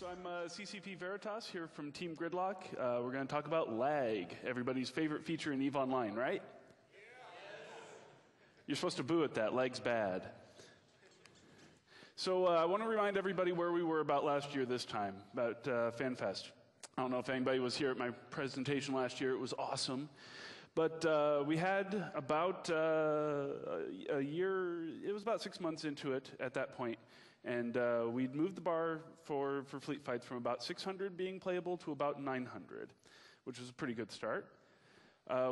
So I'm CCP Veritas here from Team Gridlock. We're going to talk about lag, everybody's favorite feature in EVE Online, right? You're supposed to boo at that. Lag's bad. So I want to remind everybody where we were about last year this time, about Fanfest. I don't know if anybody was here at my presentation last year. It was awesome. But we had about a year, it was about 6 months into it at that point. And we'd moved the bar for fleet fights from about 600 being playable to about 900, which was a pretty good start.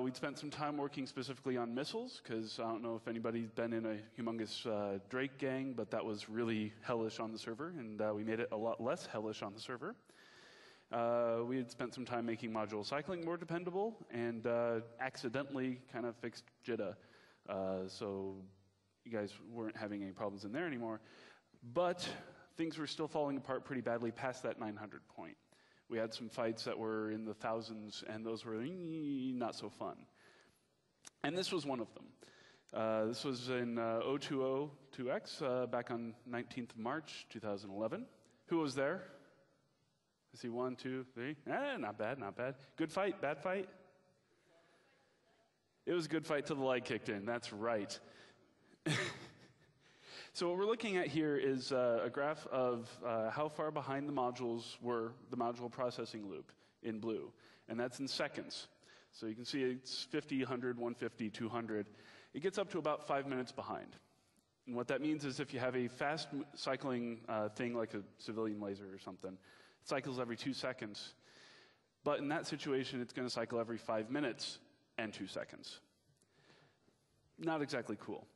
We'd spent some time working specifically on missiles, because I don't know if anybody's been in a humongous Drake gang, but that was really hellish on the server, and we made it a lot less hellish on the server. We had spent some time making module cycling more dependable, and accidentally kind of fixed JITA, so you guys weren't having any problems in there anymore. But things were still falling apart pretty badly past that 900 point. We had some fights that were in the thousands, and those were not so fun. And this was one of them. This was in 0202X back on 19th of March, 2011. Who was there? I see 1, 2, 3. Not bad, not bad. Good fight, bad fight? It was a good fight till the lag kicked in. That's right. So what we're looking at here is a graph of how far behind the modules were, the module processing loop in blue. And that's in seconds. So you can see it's 50, 100, 150, 200. It gets up to about 5 minutes behind. And what that means is if you have a fast cycling thing like a civilian laser or something, it cycles every 2 seconds. But in that situation, it's going to cycle every 5 minutes and 2 seconds. Not exactly cool.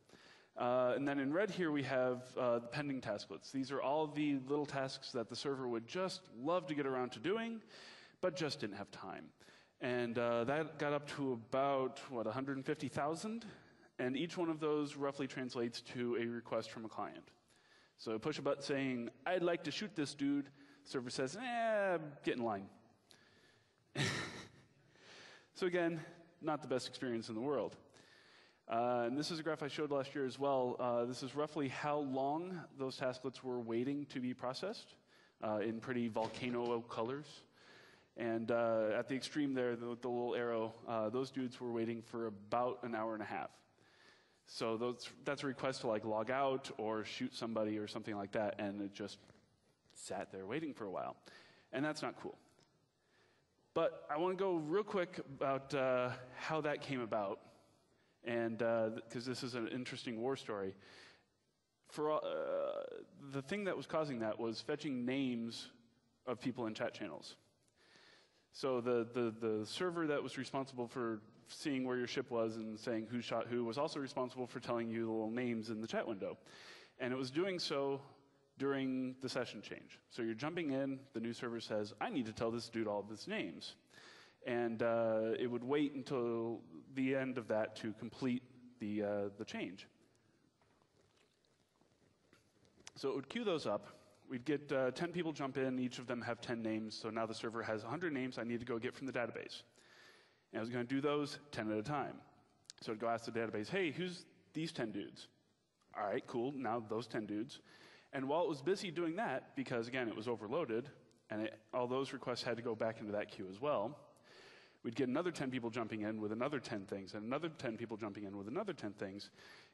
And then in red here we have the pending tasklets. These are all the little tasks that the server would just love to get around to doing, but just didn't have time. And that got up to about, what, 150,000? And each one of those roughly translates to a request from a client. So push a button saying, I'd like to shoot this dude. The server says, get in line. So again, not the best experience in the world. And this is a graph I showed last year as well. This is roughly how long those tasklets were waiting to be processed in pretty volcano colors. And at the extreme there, the little arrow, those dudes were waiting for about an hour and a half. So that's a request to like log out or shoot somebody or something like that, and it just sat there waiting for a while. And that's not cool. But I want to go real quick about how that came about. And because this is an interesting war story. For the thing that was causing that was fetching names of people in chat channels. So the server that was responsible for seeing where your ship was and saying who shot who was also responsible for telling you the little names in the chat window. And it was doing so during the session change. So you're jumping in, the new server says, I need to tell this dude all of his names. And it would wait until the end of that to complete the change. So it would queue those up. We'd get 10 people jump in. Each of them have 10 names. So now the server has 100 names I need to go get from the database. And I was going to do those 10 at a time. So I'd go ask the database, hey, who's these 10 dudes? All right, cool. Now those 10 dudes. And while it was busy doing that, because, again, it was overloaded, and all those requests had to go back into that queue as well, we'd get another 10 people jumping in with another 10 things, and another 10 people jumping in with another 10 things.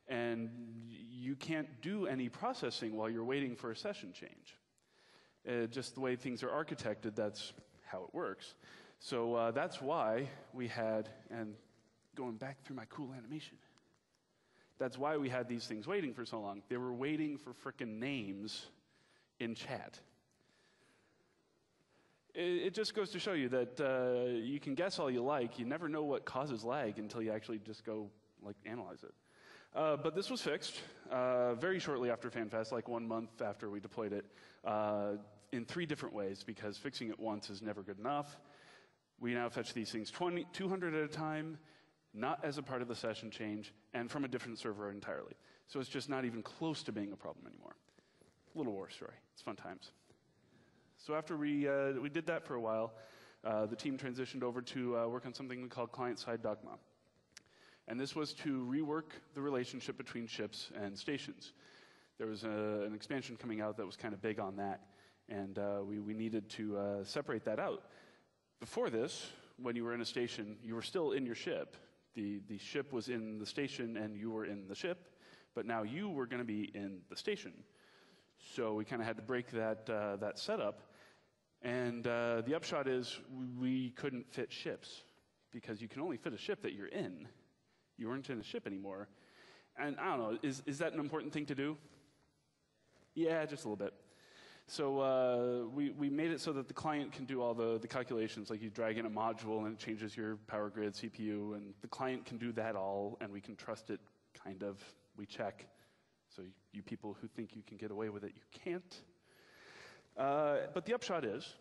And you can't do any processing while you're waiting for a session change. Just the way things are architected, that's how it works. So that's why we had, and going back through my cool animation, that's why we had these things waiting for so long. They were waiting for frickin' names in chat. It just goes to show you that you can guess all you like. You never know what causes lag until you actually just go like analyze it. But this was fixed very shortly after Fanfest, like 1 month after we deployed it, in 3 different ways, because fixing it once is never good enough. We now fetch these things 200 at a time, not as a part of the session change, and from a different server entirely. So it's just not even close to being a problem anymore. Little war story. It's fun times. So after we did that for a while, the team transitioned over to work on something we call client-side dogma. And this was to rework the relationship between ships and stations. There was an expansion coming out that was kind of big on that. And we needed to separate that out. Before this, when you were in a station, you were still in your ship. The ship was in the station and you were in the ship, but now you were going to be in the station. So we kind of had to break that setup. And the upshot is we couldn't fit ships because you can only fit a ship that you're in. You weren't in a ship anymore. And I don't know, is that an important thing to do? Yeah, just a little bit. So we made it so that the client can do all the calculations, like you drag in a module and it changes your power grid, CPU, and the client can do that all, and we can trust it, kind of. We check. So you people who think you can get away with it, you can't. But the upshot is,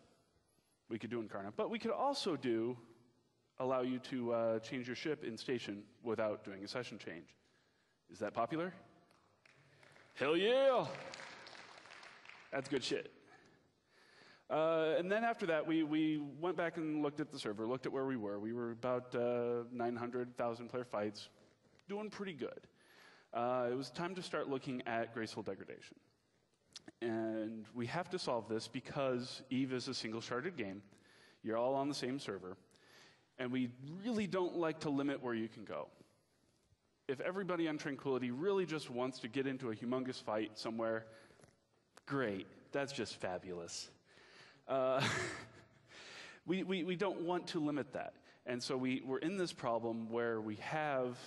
we could do Incarna, but we could also allow you to change your ship in station without doing a session change. Is that popular? Hell yeah! That's good shit. And then after that, we went back and looked at the server, looked at where we were. We were about 900,000 player fights, doing pretty good. It was time to start looking at graceful degradation. And we have to solve this because EVE is a single-sharded game. You're all on the same server. And we really don't like to limit where you can go. If everybody on Tranquility really just wants to get into a humongous fight somewhere, great. That's just fabulous. We don't want to limit that. And so we're in this problem where we have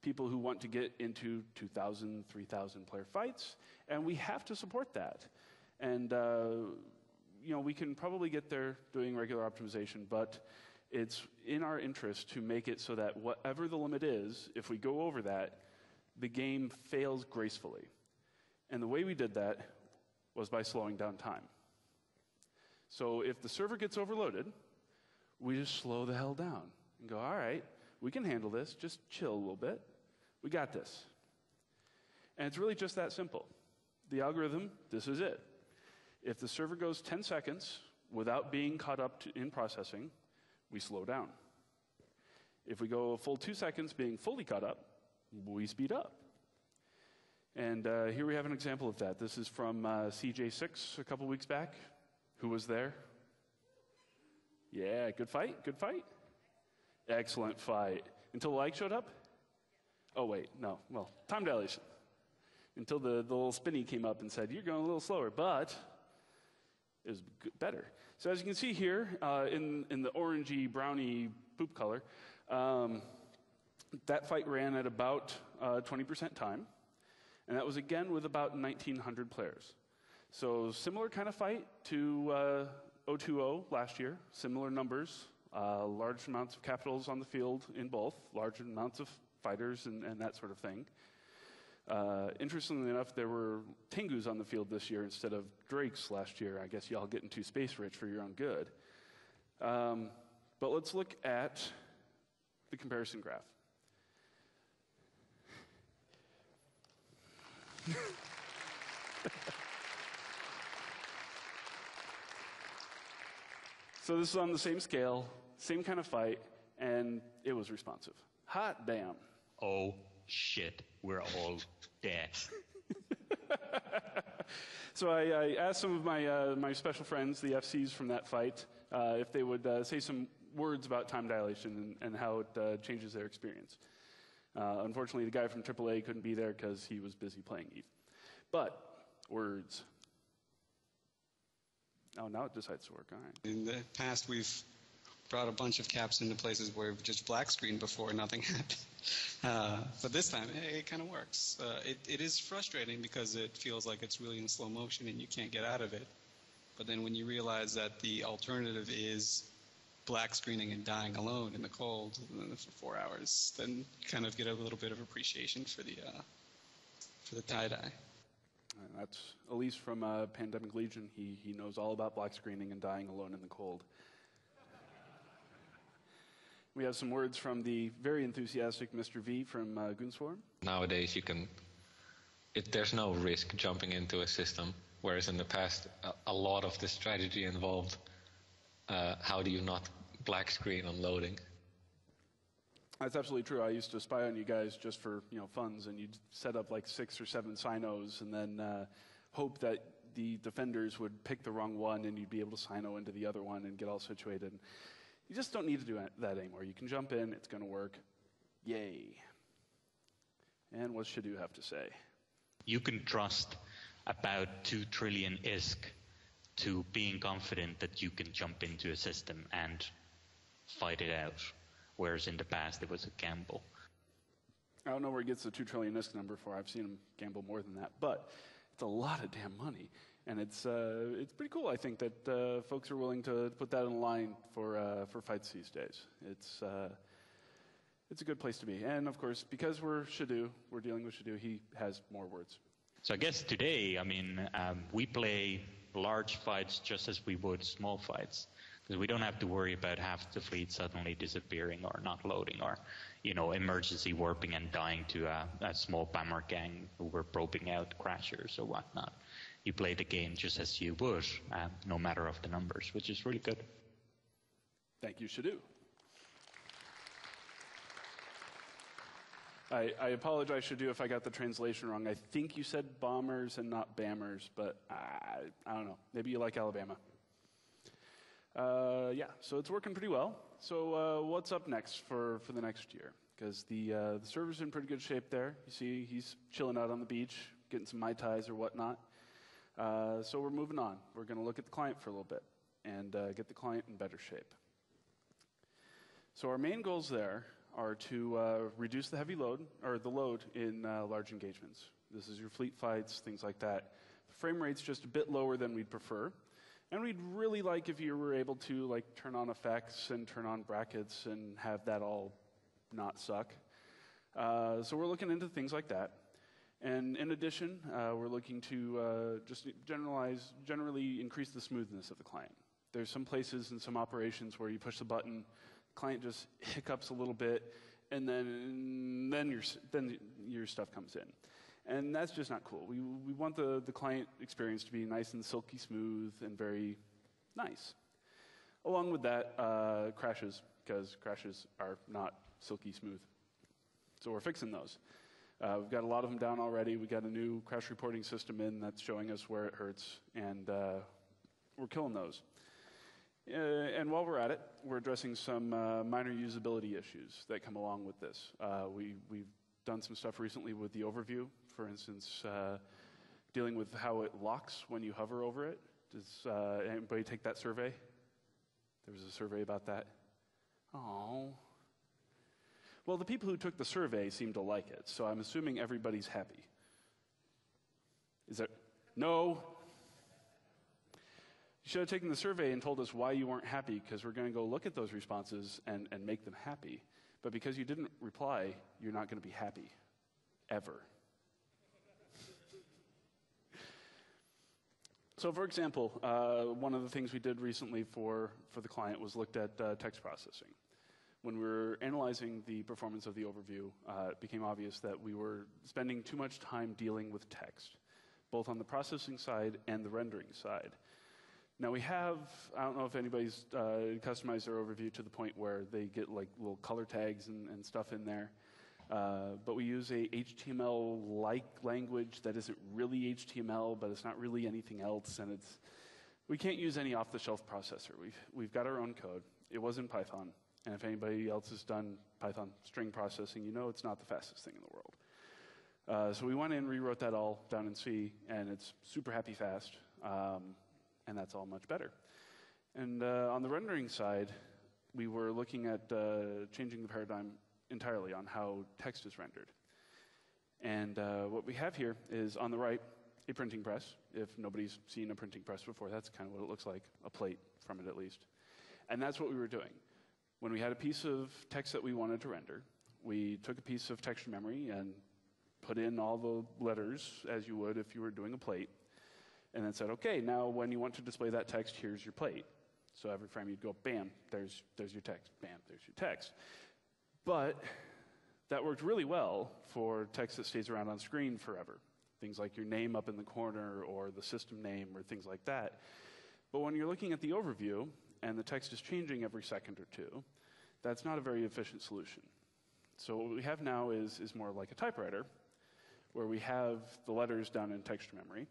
people who want to get into 2,000, 3,000 player fights, and we have to support that. And we can probably get there doing regular optimization, but it's in our interest to make it so that whatever the limit is, if we go over that, the game fails gracefully. And the way we did that was by slowing down time. So if the server gets overloaded, we just slow the hell down and go, all right, we can handle this, just chill a little bit. We got this. And it's really just that simple. The algorithm, this is it. If the server goes 10 seconds without being caught up in processing, we slow down. If we go a full 2 seconds being fully caught up, we speed up. And here we have an example of that. This is from CJ6 a couple weeks back. Who was there? Yeah, good fight, good fight. Excellent fight. Until the lag showed up? Oh, wait, no. Well, time dilation. Until the little spinny came up and said, you're going a little slower, but it was better. So as you can see here, in the orangey, browny poop color, that fight ran at about 20% time. And that was, again, with about 1,900 players. So similar kind of fight to 020 last year, similar numbers, large amounts of capitals on the field in both, large amounts of fighters and that sort of thing. Interestingly enough, there were Tengus on the field this year instead of Drakes last year. I guess y'all getting too space rich for your own good. But let's look at the comparison graph. So this is on the same scale, same kind of fight, and it was responsive. Hot damn. Oh, shit, we're all dead. So I asked some of my special friends, the FCs from that fight, if they would say some words about time dilation and how it changes their experience. Unfortunately, the guy from AAA couldn't be there because he was busy playing EVE. But, words. Oh, now it decides to work. All right. In the past, we've brought a bunch of caps into places where we've just black screened before and nothing happened. But this time, it kind of works. It is frustrating because it feels like it's really in slow motion and you can't get out of it. But then when you realize that the alternative is black screening and dying alone in the cold for 4 hours, then you kind of get a little bit of appreciation for the TiDi. That's Elise from Pandemic Legion. He knows all about black screening and dying alone in the cold. We have some words from the very enthusiastic Mr. V from Goonswarm. Nowadays, there's no risk jumping into a system, whereas in the past, a lot of the strategy involved how do you not black screen on loading. That's absolutely true. I used to spy on you guys just for funds, and you'd set up like 6 or 7 sinos and then hope that the defenders would pick the wrong one, and you'd be able to sino into the other one and get all situated. You just don't need to do that anymore. You can jump in, it's going to work. Yay. And what should you have to say? You can trust about 2 trillion ISK to being confident that you can jump into a system and fight it out, whereas in the past it was a gamble. I don't know where he gets the 2 trillion ISK number for. I've seen him gamble more than that, but it's a lot of damn money. And it's pretty cool, I think, that folks are willing to put that in a line for fights these days. It's a good place to be. And of course, because we're dealing with Shadow, he has more words. So I guess today, we play large fights just as we would small fights, because we don't have to worry about half the fleet suddenly disappearing or not loading, or emergency warping and dying to a small Bammer gang who were probing out crashers or whatnot. You play the game just as you would, no matter of the numbers, which is really good. Thank you, Shadow. I apologize, Shadow, if I got the translation wrong. I think you said bombers and not bammers, but I don't know. Maybe you like Alabama. Yeah, so it's working pretty well. So what's up next for the next year? Because the server's in pretty good shape there. You see he's chilling out on the beach, getting some Mai Tais or whatnot. So we're moving on. We're going to look at the client for a little bit and get the client in better shape. So our main goals there are to reduce the heavy load, or the load in large engagements. This is your fleet fights, things like that. The frame rate's just a bit lower than we'd prefer. And we'd really like if you were able to turn on effects and turn on brackets and have that all not suck. So we're looking into things like that. And in addition, we're looking to just generally increase the smoothness of the client. There's some places and some operations where you push the button, client just hiccups a little bit, and then your stuff comes in. And that's just not cool. We want the client experience to be nice and silky smooth and very nice. Along with that, crashes, because crashes are not silky smooth. So we're fixing those. We've got a lot of them down already. We've got a new crash reporting system in that's showing us where it hurts, and we're killing those. And while we're at it, we're addressing some minor usability issues that come along with this. We've done some stuff recently with the overview. For instance, dealing with how it locks when you hover over it. Does anybody take that survey? There was a survey about that. Oh. Well, the people who took the survey seem to like it, so I'm assuming everybody's happy. Is there? No? You should have taken the survey and told us why you weren't happy, because we're going to go look at those responses and make them happy. But because you didn't reply, you're not going to be happy. Ever. So for example, one of the things we did recently for the client was looked at text processing. When we were analyzing the performance of the overview, it became obvious that we were spending too much time dealing with text, both on the processing side and the rendering side. Now we have, I don't know if anybody's customized their overview to the point where they get little color tags and stuff in there. But we use a HTML-like language that isn't really HTML, but it's not really anything else, and we can't use any off-the-shelf processor. We've got our own code. It was in Python, and if anybody else has done Python string processing, you know it's not the fastest thing in the world. So we went in, rewrote that all down in C, and it's super happy fast, and that's all much better. And on the rendering side, we were looking at changing the paradigm entirely on how text is rendered. And what we have here is, on the right, a printing press. If nobody's seen a printing press before, that's kind of what it looks like, a plate from it at least. And that's what we were doing. When we had a piece of text that we wanted to render, we took a piece of texture memory and put in all the letters, as you would if you were doing a plate, and then said, okay, now when you want to display that text, here's your plate. So every frame you'd go, bam, there's your text, bam, there's your text. But that worked really well for text that stays around on screen forever. Things like your name up in the corner or the system name or things like that. But when you're looking at the overview and the text is changing every second or two, that's not a very efficient solution. So what we have now is more like a typewriter, where we have the letters down in texture memory,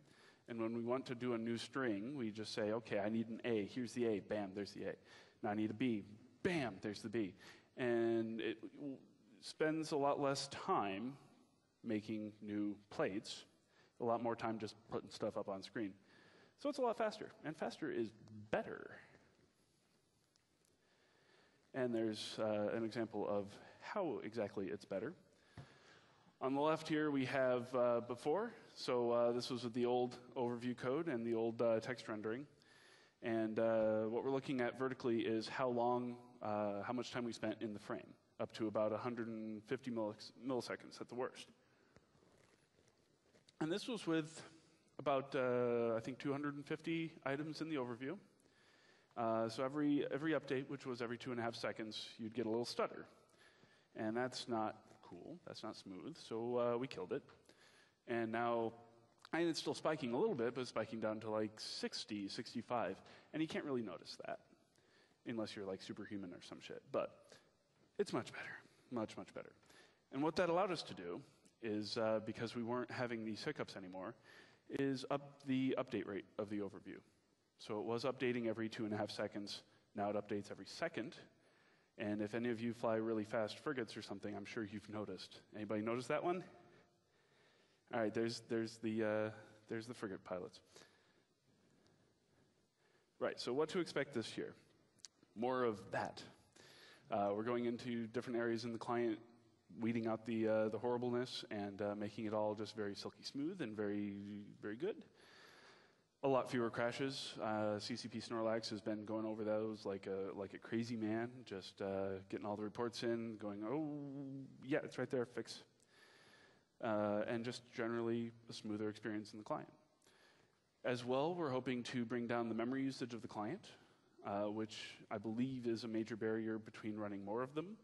And when we want to do a new string, we just say, okay, I need an A. Here's the A. Bam, there's the A. Now I need a B. Bam, there's the B. And it spends a lot less time making new plates, a lot more time just putting stuff up on screen. So it's a lot faster, and faster is better. And there's an example of how exactly it's better. On the left here, we have before. So this was with the old overview code and the old text rendering. And what we're looking at vertically is how much time we spent in the frame, up to about 150 milliseconds at the worst. And this was with about, I think, 250 items in the overview. So every update, which was every 2.5 seconds, you'd get a little stutter. And that's not cool. That's not smooth. So we killed it. And now, and it's still spiking a little bit, but it's spiking down to like 60, 65. And you can't really notice that unless you're like superhuman or some shit. But it's much better, much, much better. And what that allowed us to do is, because we weren't having these hiccups anymore, is up the update rate of the overview. So it was updating every 2.5 seconds. Now it updates every second. And if any of you fly really fast frigates or something, I'm sure you've noticed. Anybody notice that one? All right, there's the frigate pilots. Right, so what to expect this year? More of that. We're going into different areas in the client, weeding out the horribleness and making it all just very silky smooth and very, very good. A lot fewer crashes. CCP Snorlax has been going over those like a crazy man, just getting all the reports in, going, oh, yeah, it's right there, fix. And just generally a smoother experience in the client. As well, we're hoping to bring down the memory usage of the client, which I believe is a major barrier between running more of them.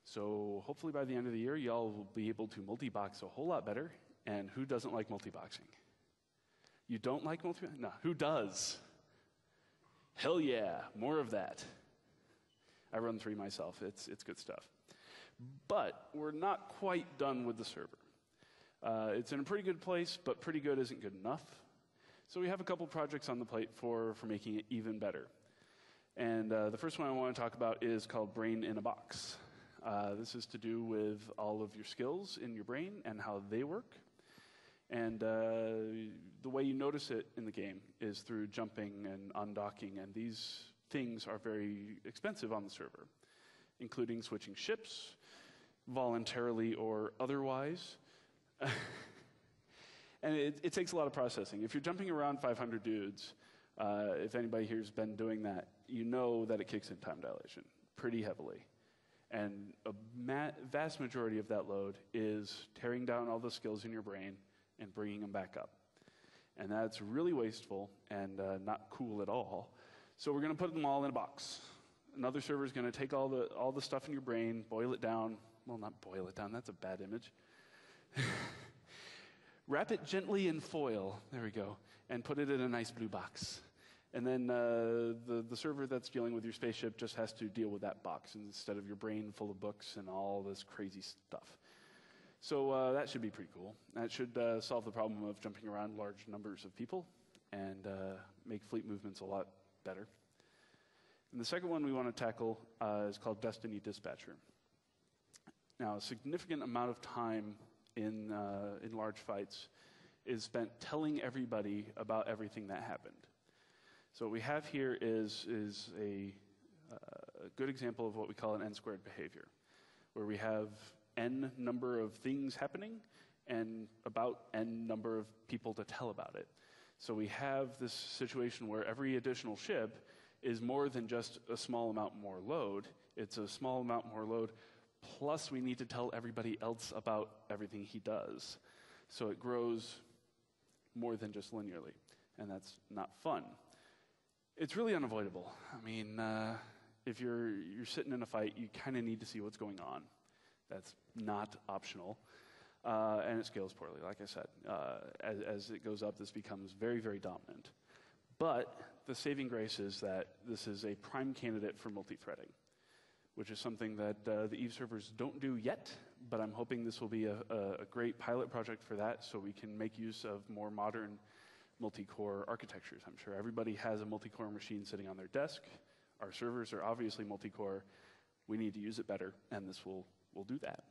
So hopefully by the end of the year, y'all will be able to multi-box a whole lot better. And who doesn't like multi-boxing? You don't like multi-boxing? No, who does? Hell yeah, more of that. I run 3 myself. It's good stuff. But we're not quite done with the server. It's in a pretty good place, but pretty good isn't good enough. So we have a couple projects on the plate for making it even better. And the first one I want to talk about is called Brain in a Box. This is to do with all of your skills in your brain and how they work. And the way you notice it in the game is through jumping and undocking, and these things are very expensive on the server, including switching ships, voluntarily or otherwise. And it takes a lot of processing. If you're jumping around 500 dudes, if anybody here's been doing that, you know that it kicks in time dilation pretty heavily. And a vast majority of that load is tearing down all the skills in your brain and bringing them back up. And that's really wasteful and not cool at all. So we're going to put them all in a box. Another server is going to take all the stuff in your brain, boil it down. Well, not boil it down. That's a bad image. Wrap it gently in foil. There we go. And put it in a nice blue box. And then the server that's dealing with your spaceship just has to deal with that box instead of your brain full of books and all this crazy stuff. So that should be pretty cool. That should solve the problem of jumping around large numbers of people and make fleet movements a lot better. And the second one we want to tackle is called Destiny Dispatcher. Now, a significant amount of time in large fights is spent telling everybody about everything that happened. So what we have here is a good example of what we call an n-squared behavior, where we have n number of things happening and about n number of people to tell about it. So we have this situation where every additional ship is more than just a small amount more load. It's a small amount more load, plus we need to tell everybody else about everything he does. So it grows more than just linearly, and that's not fun. It's really unavoidable. I mean, if you're sitting in a fight, you kind of need to see what's going on. That's not optional. And it scales poorly, like I said. As it goes up, this becomes very, very dominant. But the saving grace is that this is a prime candidate for multi-threading, which is something that the Eve servers don't do yet, but I'm hoping this will be a great pilot project for that so we can make use of more modern multi-core architectures. I'm sure everybody has a multi-core machine sitting on their desk. Our servers are obviously multi-core. We need to use it better, and this will do that.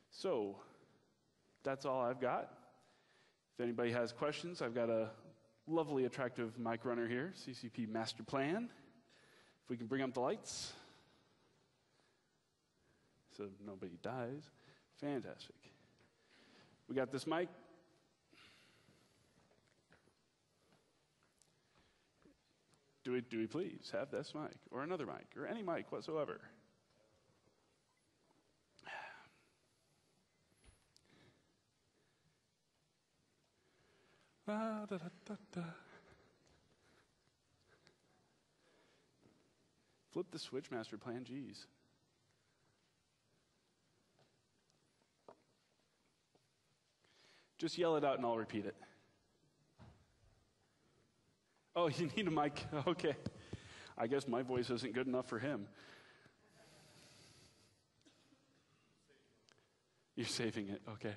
So that's all I've got. If anybody has questions, I've got a lovely, attractive mic runner here, CCP master plan. If we can bring up the lights so nobody dies. Fantastic. We got this mic. Do we please have this mic, or another mic, or any mic whatsoever? Da, da, da, da. Flip the switch, master plan, geez. Just yell it out and I'll repeat it. Oh, you need a mic? Okay. I guess my voice isn't good enough for him. You're saving it, okay.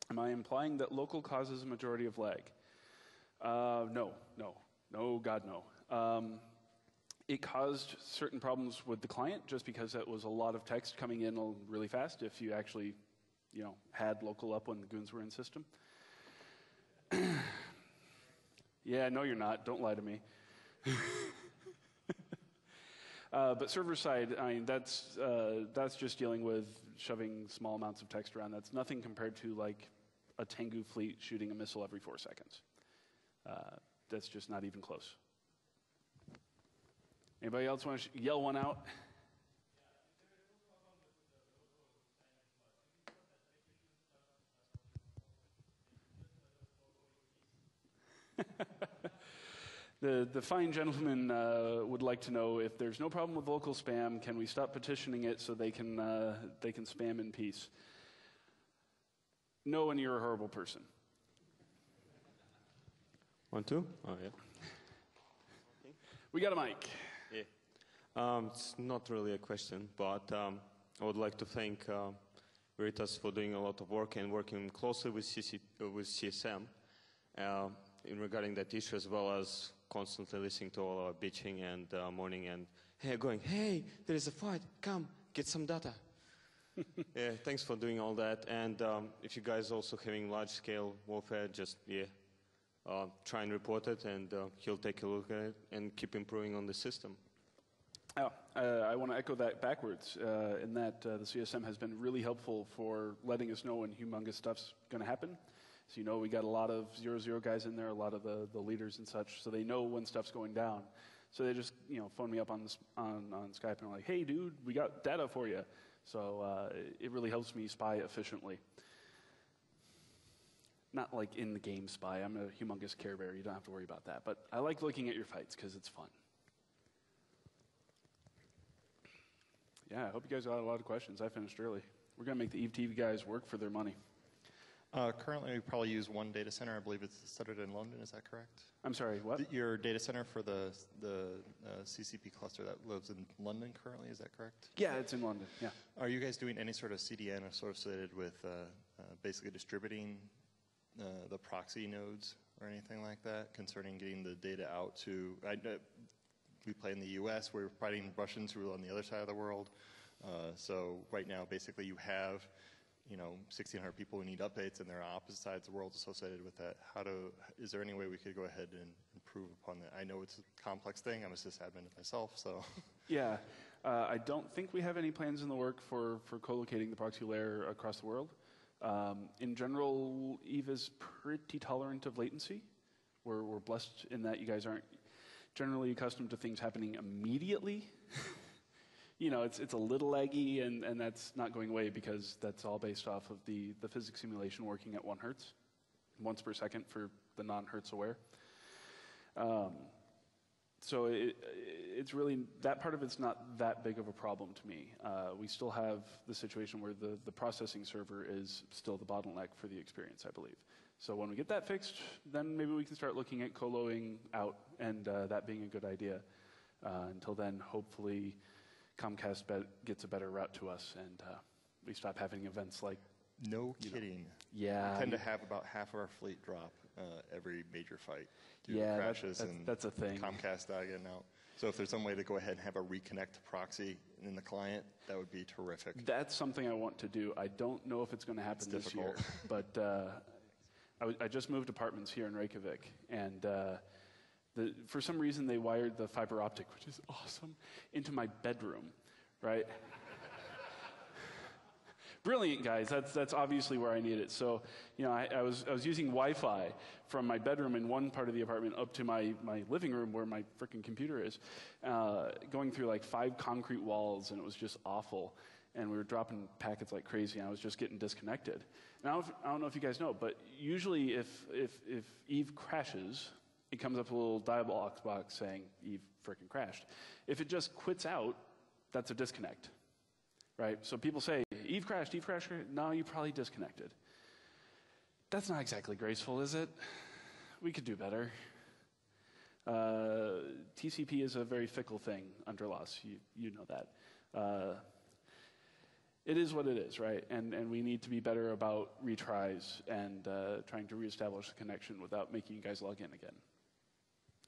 Am I implying that local causes a majority of lag? No, God, no. It caused certain problems with the client just because it was a lot of text coming in really fast if you actually, had local up when the goons were in system. Yeah, no, you're not. Don't lie to me. But server side, I mean, that's just dealing with shoving small amounts of text around. That's nothing compared to like a Tengu fleet shooting a missile every 4 seconds. That's just not even close. Anybody else want to yell one out? The fine gentleman would like to know if there's no problem with local spam, can we stop petitioning it so they can spam in peace? No, and you're a horrible person. 1, 2? Oh, yeah. We got a mic. Yeah. It's not really a question, but I would like to thank Veritas for doing a lot of work and working closely with CSM in regarding that issue, as well as constantly listening to all our bitching and mourning and going, hey, there is a fight, come, get some data. Yeah, thanks for doing all that. And if you guys also having large-scale warfare, just, try and report it, and he'll take a look at it and keep improving on the system. Oh, I want to echo that backwards, in that the CSM has been really helpful for letting us know when humongous stuff's going to happen. So we got a lot of 0-0 guys in there, a lot of the leaders and such, so they know when stuff's going down. So they just phone me up on Skype and are like, hey, dude, we got data for you. So it really helps me spy efficiently. Not like in the game spy. I'm a humongous Care Bear. You don't have to worry about that. But I like looking at your fights because it's fun. Yeah, I hope you guys got a lot of questions. I finished early. We're going to make the Eve TV guys work for their money. Currently, we probably use one data center. I believe it's centered in London. Is that correct? I'm sorry, what? Your data center for the CCP cluster that lives in London currently, is that correct? Yeah, it's in London, yeah. Are you guys doing any sort of CDN associated with basically distributing the proxy nodes or anything like that concerning getting the data out to... we play in the US, we're fighting Russians who are on the other side of the world. So right now, basically, you have 1,600 people who need updates, and there are opposite sides of the world associated with that. Is there any way we could go ahead and improve upon that? I know it's a complex thing. I'm a sysadmin myself, so. Yeah, I don't think we have any plans in the work for co-locating the proxy layer across the world. In general, Eve is pretty tolerant of latency. We're blessed in that you guys aren't generally accustomed to things happening immediately. It's a little laggy, and that's not going away because that's all based off of the physics simulation working at 1 hertz, once per second for the non-hertz aware. So it's really, that part of it's not that big of a problem to me. We still have the situation where the processing server is still the bottleneck for the experience, I believe. So when we get that fixed, then maybe we can start looking at coloing out, and that being a good idea. Until then, hopefully, Comcast gets a better route to us, and we stop having events like. No kidding. Yeah. We tend to have about half of our fleet drop every major fight due to Yeah, crashes and that's a thing. Comcast getting out. So if there's some way to go ahead and have a reconnect proxy in the client, that would be terrific. That's something I want to do. I don't know if it's going to happen this year, but I just moved apartments here in Reykjavik, and for some reason they wired the fiber optic, which is awesome, into my bedroom, right? Brilliant, guys. That's obviously where I need it. So, I was using Wi-Fi from my bedroom in one part of the apartment up to my living room where my freaking computer is, going through like 5 concrete walls, and it was just awful. And we were dropping packets like crazy, and I was just getting disconnected. And I don't know if you guys know, but usually if Eve crashes, it comes up a little dialog box saying Eve freaking crashed. If it just quits out, that's a disconnect. Right? So people say, Eve crashed. No, you probably disconnected. That's not exactly graceful, is it? We could do better. TCP is a very fickle thing under loss. You know that. It is what it is, right? And we need to be better about retries and trying to reestablish the connection without making you guys log in again.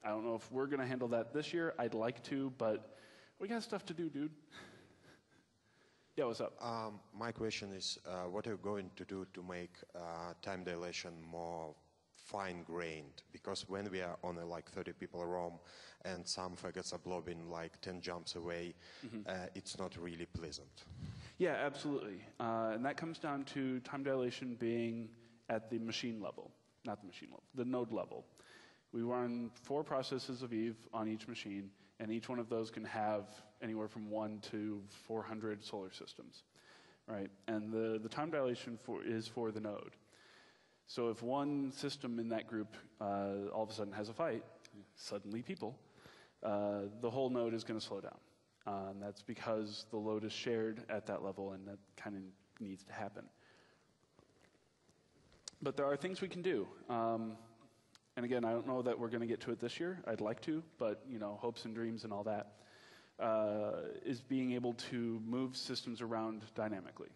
I don't know if we're going to handle that this year. I'd like to, but we got stuff to do, dude. Yeah, what's up? My question is, what are you going to do to make time dilation more fine-grained? Because when we are on a 30 people room and some faggots are blobbing 10 jumps away, it's not really pleasant. Yeah, absolutely. And that comes down to time dilation being at the machine level, not the machine level, the node level. We run 4 processes of Eve on each machine, and each one of those can have anywhere from 1 to 400 solar systems, right? And the time dilation is for the node. So if one system in that group all of a sudden has a fight, suddenly people, the whole node is going to slow down. And that's because the load is shared at that level, and that kind of needs to happen. But there are things we can do. And again, I don't know that we're going to get to it this year. I'd like to, but hopes and dreams and all that is being able to move systems around dynamically.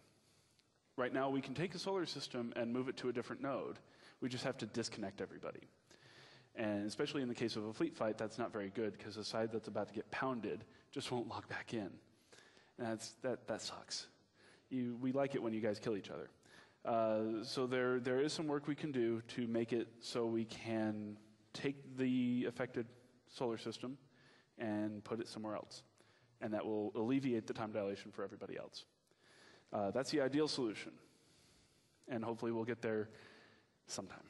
Right now, we can take a solar system and move it to a different node. We just have to disconnect everybody. And especially in the case of a fleet fight, that's not very good because the side that's about to get pounded just won't log back in. And that sucks. We like it when you guys kill each other. So there is some work we can do to make it so we can take the affected solar system and put it somewhere else. And that will alleviate the time dilation for everybody else. That's the ideal solution. And hopefully we'll get there sometime.